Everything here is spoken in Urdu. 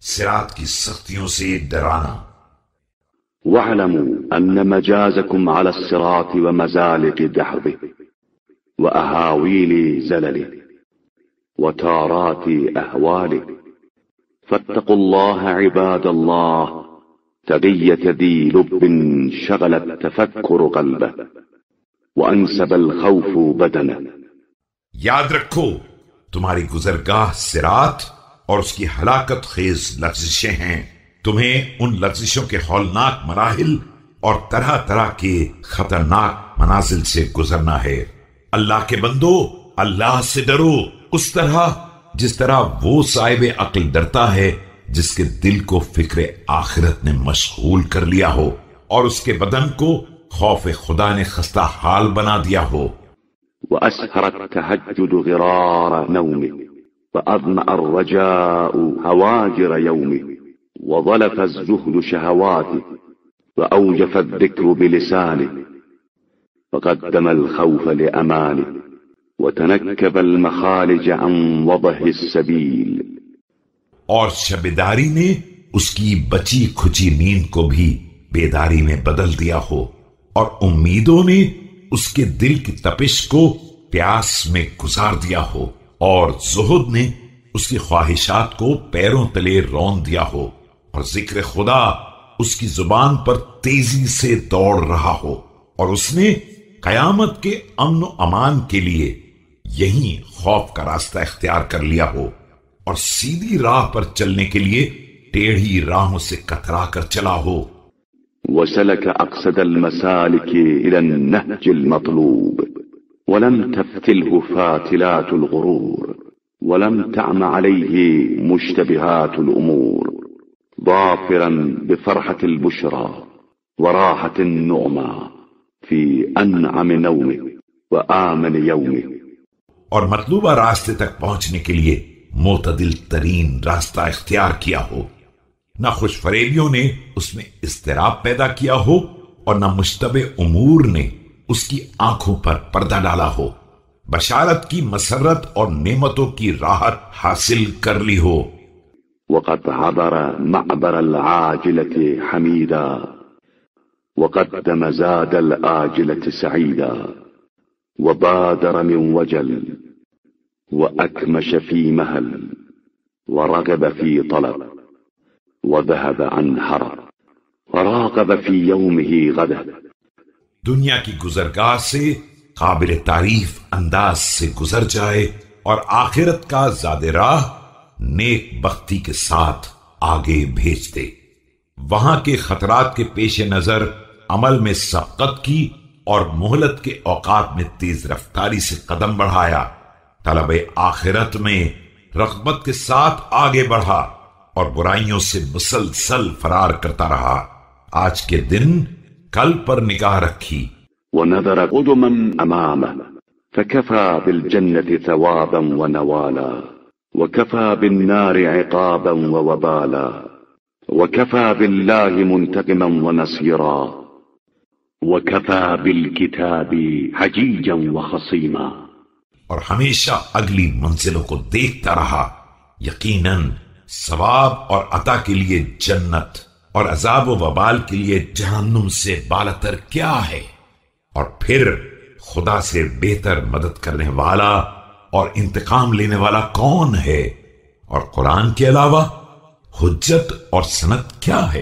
صراط کی سختیوں سے ڈرانا۔ واعلموا أن مجازكم على الصراط ومزالق دحضه وأهاويل زلله وتارات أهواله فاتقوا الله عباد الله تقية ذي لب شغل التفكر قلبه وأنسب الخوف بدنه۔ یاد رکھو تمہاری گزرگاہ صراط اور اس کی ہلاکت خیز لغزشیں ہیں، تمہیں ان لغزشوں کے ہولناک مراحل اور طرح طرح کے خطرناک منازل سے گزرنا ہے۔ اللہ کے بندو، اللہ سے ڈرو اس طرح جس طرح وہ صاحب عقل ڈرتا ہے جس کے دل کو فکر آخرت نے مشغول کر لیا ہو اور اس کے بدن کو خوف خدا نے خستہ حال بنا دیا ہو۔ وأسهر التهجد غرار نومه وأظمأ الرجاء هواجر يومه وظلف الزهد شهواته وأوجف الذكر بلسانه فقدم الخوف لأمانه وتنكب المخالج عن وضح السبيل۔ اور شبیداری نے اس کی بچی کھچی نیند کو بھی بیداری میں بدل دیا ہو، اور امیدوں نے اس کے دل کی تپش کو پیاس میں گزار دیا ہو، اور زہد نے اس کی خواہشات کو پیروں تلے رون دیا ہو، اور ذکر خدا اس کی زبان پر تیزی سے دوڑ رہا ہو، اور اس نے قیامت کے امن و امان کے لیے یہی خوف کا راستہ اختیار کر لیا ہو، اور سیدھی راہ پر چلنے کے لیے ٹیڑھی راہوں سے کترا کر چلا ہو۔ وسلك أقصد المسالك إلى النهج المطلوب ولم تفتله فاتلات الغرور ولم تعم عليه مشتبهات الأمور ظافرا بفرحة البشرى وراحة النعمى في أنعم نومه وآمن يومه۔ اور مطلوبہ راستے تک پہنچنے کے لیے معتدل ترین راستہ اختیار کیا ہو، نہ خوش فریبیوں نے اس میں اضطراب پیدا کیا ہو اور نہ مشتبہ امور نے اس کی آنکھوں پر پردہ ڈالا ہو، بشارت کی مسرت اور نعمتوں کی راحت حاصل کر لی ہو۔ وقد عبر معبر العاجلة حميدا وقدم زاد الآجلة سعيدا وبادر من وجل وأكمش في مهل ورغب في طلب وذهب عن حرب وراقب في يومه غدا۔ دنیا کی گزرگاہ سے قابل تعریف انداز سے گزر جائے اور آخرت کا زاد راہ نیک بختی کے ساتھ آگے بھیج دے، وہاں کے خطرات کے پیش نظر عمل میں سبقت کی اور مہلت کے اوقات میں تیز رفتاری سے قدم بڑھایا، طلب آخرت میں رغبت کے ساتھ آگے بڑھا اور برائیوں سے مسلسل فرار کرتا رہا۔ آج کے دن کل پر نگاہ رکھی۔ ونظر قدما أمامه فكفى بالجنة ثوابا ونوالا وكفى بالنار عقابا ووبالا وكفى بالله منتقما ونصيرا وكفى بالكتاب حجيجا وخصيما۔ اور ہمیشہ اگلی منزلوں کو دیکھتا رہا، یقیناً ثواب اور عطا کے لیے جنت اور عذاب و وبال کے لیے جہنم سے بالاتر کیا ہے، اور پھر خدا سے بہتر مدد کرنے والا اور انتقام لینے والا کون ہے، اور قرآن کے علاوہ حجت اور سند کیا ہے۔